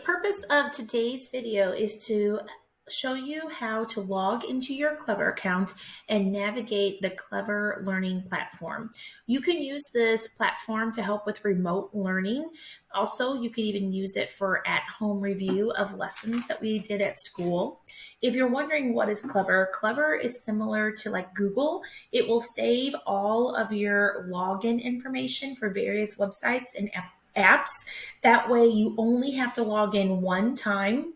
purpose of today's video is to show you how to log into your Clever account and navigate the Clever Learning platform. You can use this platform to help with remote learning. Also, you can even use it for at-home review of lessons that we did at school. If you're wondering what is Clever, Clever is similar to like Google. It will save all of your login information for various websites and apps. That way you only have to log in one time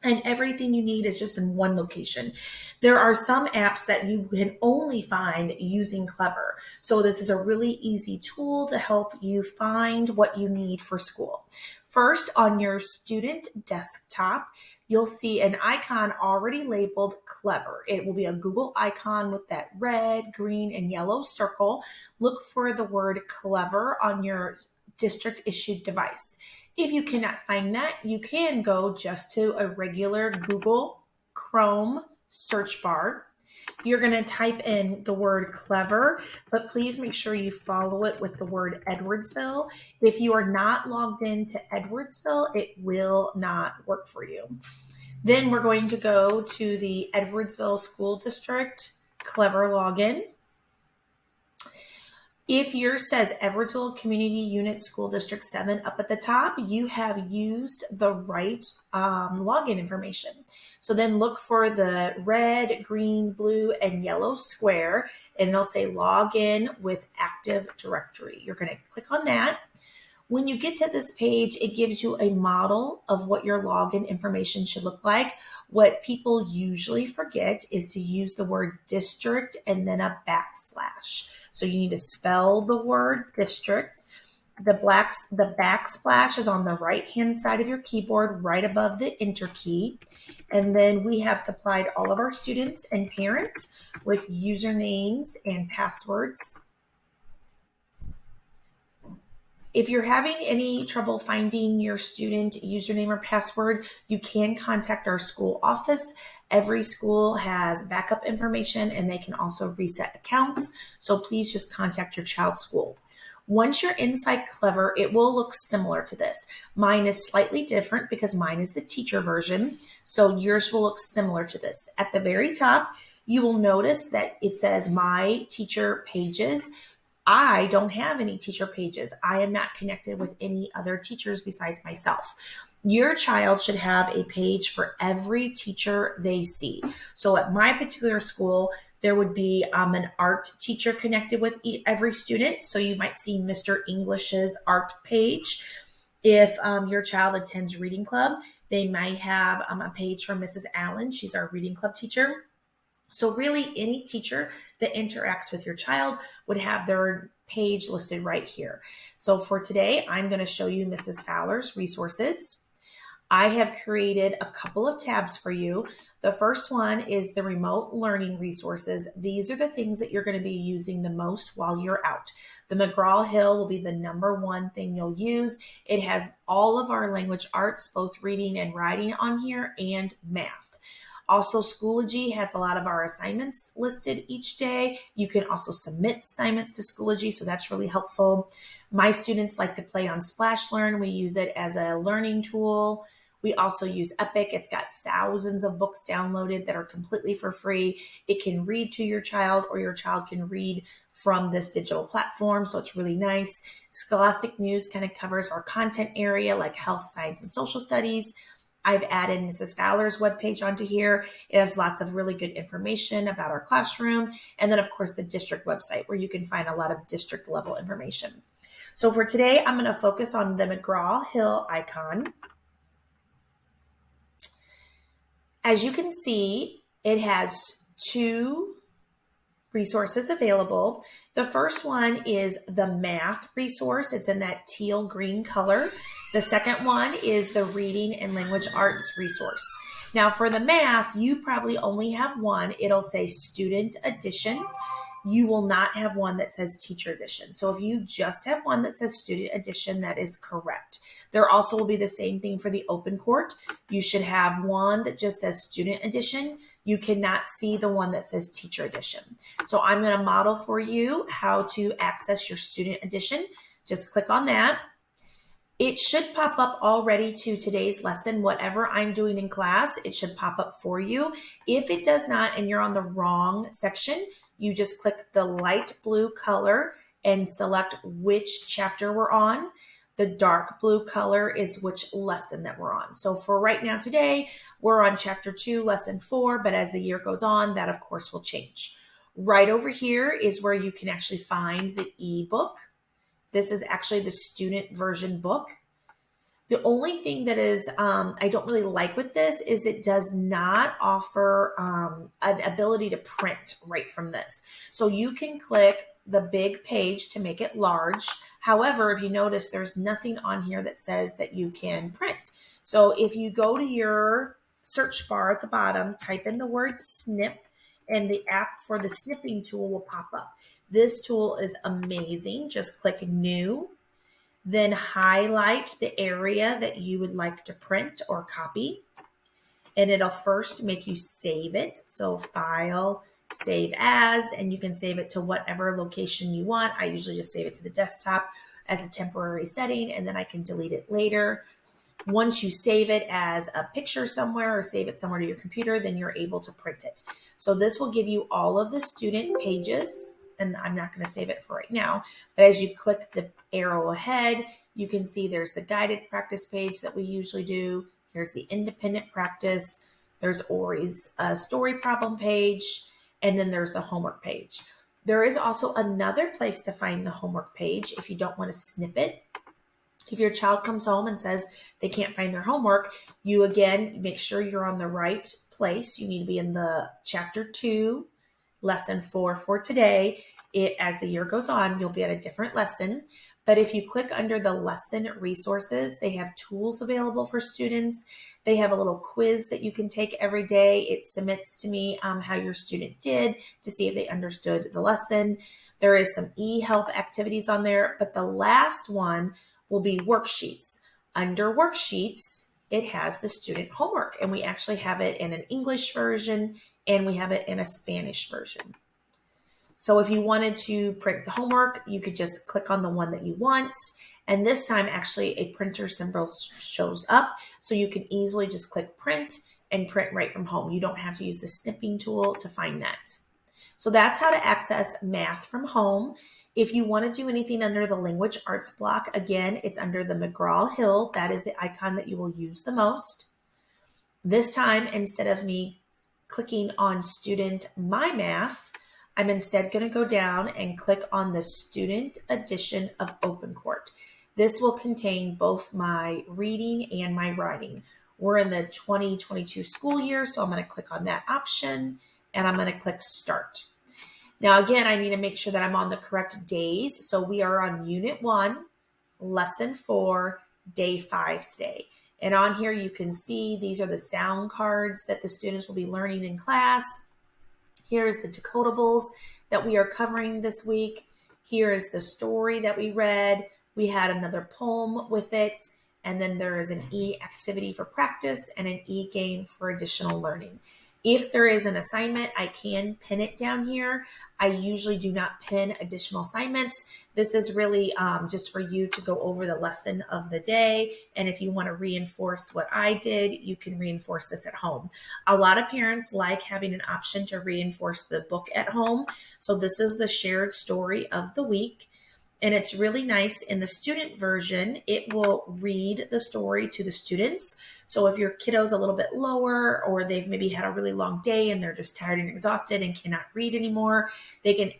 and everything you need is just in one location. There are some apps that you can only find using Clever. So this is a really easy tool to help you find what you need for school. First, on your student desktop, you'll see an icon already labeled Clever. It will be a Google icon with that red, green, and yellow circle. Look for the word Clever on your district issued device. If you cannot find that, you can go just to a regular Google Chrome search bar. You're going to type in the word Clever, but please make sure you follow it with the word Edwardsville. If you are not logged into Edwardsville, it will not work for you. Then we're going to go to the Edwardsville School District Clever login. If yours says Edwardsville Community Unit School District 7 up at the top, you have used the right login information. So then look for the red, green, blue, and yellow square, and it'll say Login with Active Directory. You're going to click on that. When you get to this page, it gives you a model of what your login information should look like. What people usually forget is to use the word district and then a backslash. So you need to spell the word district. The backsplash is on the right-hand side of your keyboard, right above the enter key. And then we have supplied all of our students and parents with usernames and passwords. If you're having any trouble finding your student username or password, you can contact our school office. Every school has backup information and they can also reset accounts. So please just contact your child's school. Once you're inside Clever, it will look similar to this. Mine is slightly different because mine is the teacher version. So yours will look similar to this. At the very top, you will notice that it says My Teacher Pages. I don't have any teacher pages. I am not connected with any other teachers besides myself. Your child should have a page for every teacher they see. So at my particular school, there would be an art teacher connected with every student. So you might see Mr. English's art page. If your child attends reading club, they might have a page for Mrs. Allen. She's our reading club teacher. So really any teacher that interacts with your child would have their page listed right here. So for today, I'm going to show you Mrs. Fowler's resources. I have created a couple of tabs for you. The first one is the remote learning resources. These are the things that you're going to be using the most while you're out. The McGraw-Hill will be the #1 thing you'll use. It has all of our language arts, both reading and writing on here, and math. Also, Schoology has a lot of our assignments listed each day. You can also submit assignments to Schoology, so that's really helpful. My students like to play on SplashLearn. We use it as a learning tool. We also use Epic. It's got thousands of books downloaded that are completely for free. It can read to your child or your child can read from this digital platform, so it's really nice. Scholastic News kind of covers our content area like health, science, and social studies. I've added Mrs. Fowler's webpage onto here. It has lots of really good information about our classroom. And then, of course, the district website where you can find a lot of district level information. So for today, I'm going to focus on the McGraw-Hill icon. As you can see, it has two resources available. The first one is the math resource. It's in that teal green color. The second one is the reading and language arts resource. Now for the math, you probably only have one. It'll say student edition. You will not have one that says teacher edition. So if you just have one that says student edition, that is correct. There also will be the same thing for the open court. You should have one that just says student edition. You cannot see the one that says teacher edition. So I'm going to model for you how to access your student edition. Just click on that. It should pop up already to today's lesson. Whatever I'm doing in class, it should pop up for you. If it does not and you're on the wrong section, you just click the light blue color and select which chapter we're on. The dark blue color is which lesson that we're on. So for right now today, we're on chapter 2, lesson 4, but as the year goes on, that of course will change. Right over here is where you can actually find the ebook. This is actually the student version book. The only thing that is I don't really like with this is it does not offer an ability to print right from this. So you can click the big page to make it large. However, if you notice, there's nothing on here that says that you can print. So if you go to your search bar at the bottom, type in the word snip, and the app for the snipping tool will pop up. This tool is amazing. Just click new, then highlight the area that you would like to print or copy. And it'll first make you save it. So file, save as, and you can save it to whatever location you want. I usually just save it to the desktop as a temporary setting, and then I can delete it later. Once you save it as a picture somewhere or save it somewhere to your computer, then you're able to print it. So this will give you all of the student pages, and I'm not going to save it for right now, but as you click the arrow ahead, you can see there's the guided practice page that we usually do. Here's the independent practice. There's Ori's story problem page, and then there's the homework page. There is also another place to find the homework page if you don't want to snip it. If your child comes home and says they can't find their homework, you again make sure you're on the right place. You need to be in the chapter 2, lesson 4 for today. As the year goes on, you'll be at a different lesson. But if you click under the lesson resources, they have tools available for students. They have a little quiz that you can take every day. It submits to me how your student did to see if they understood the lesson. There is some e-help activities on there, but the last one will be worksheets. Under worksheets, it has the student homework, and we actually have it in an English version and we have it in a Spanish version. So if you wanted to print the homework, you could just click on the one that you want. And this time, actually, a printer symbol shows up. So you can easily just click print and print right from home. You don't have to use the snipping tool to find that. So that's how to access math from home. If you want to do anything under the language arts block, again, it's under the McGraw-Hill. That is the icon that you will use the most. This time, instead of me clicking on Student My Math, I'm instead going to go down and click on the student edition of OpenCourt. This will contain both my reading and my writing. We're in the 2022 school year, so I'm going to click on that option and I'm going to click Start. Now, again, I need to make sure that I'm on the correct days. So we are on Unit 1, Lesson 4, Day 5 today. And on here, you can see these are the sound cards that the students will be learning in class. Here's the decodables that we are covering this week. Here is the story that we read. We had another poem with it. And then there is an E activity for practice and an E game for additional learning. If there is an assignment, I can pin it down here. I usually do not pin additional assignments. This is really just for you to go over the lesson of the day. And if you want to reinforce what I did, you can reinforce this at home. A lot of parents like having an option to reinforce the book at home. So this is the shared story of the week. And it's really nice in the student version, it will read the story to the students. So if your kiddo's a little bit lower or they've maybe had a really long day and they're just tired and exhausted and cannot read anymore, they can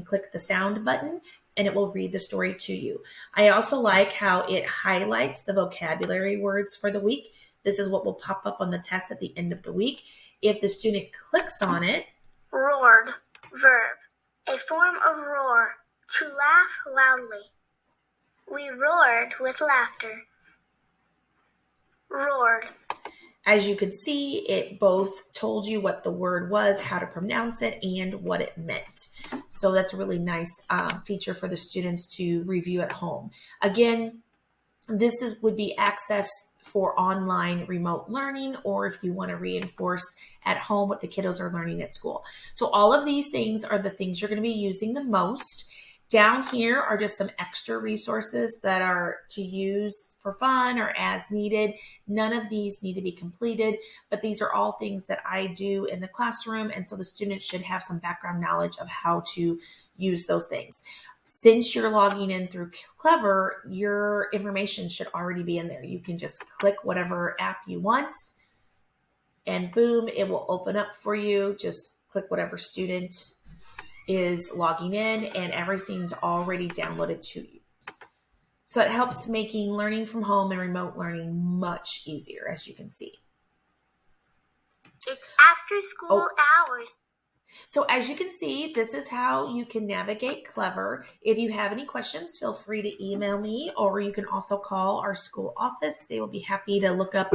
click the sound button and it will read the story to you. I also like how it highlights the vocabulary words for the week. This is what will pop up on the test at the end of the week. If the student clicks on it. Roared, verb, a form of roar. To laugh loudly. We roared with laughter. Roared. As you could see, it both told you what the word was, how to pronounce it, and what it meant. So that's a really nice feature for the students to review at home. Again, this would be accessed for online remote learning, or if you want to reinforce at home what the kiddos are learning at school. So all of these things are the things you're going to be using the most. Down here are just some extra resources that are to use for fun or as needed. None of these need to be completed, but these are all things that I do in the classroom. And so the students should have some background knowledge of how to use those things. Since you're logging in through Clever, your information should already be in there. You can just click whatever app you want and boom, it will open up for you. Just click whatever student is logging in and everything's already downloaded to you. So it helps making learning from home and remote learning much easier, as you can see. It's after school hours. So as you can see, this is how you can navigate Clever. If you have any questions, feel free to email me, or you can also call our school office. They will be happy to look up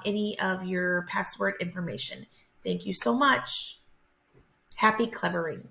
any of your password information. Thank you so much. Happy clevering.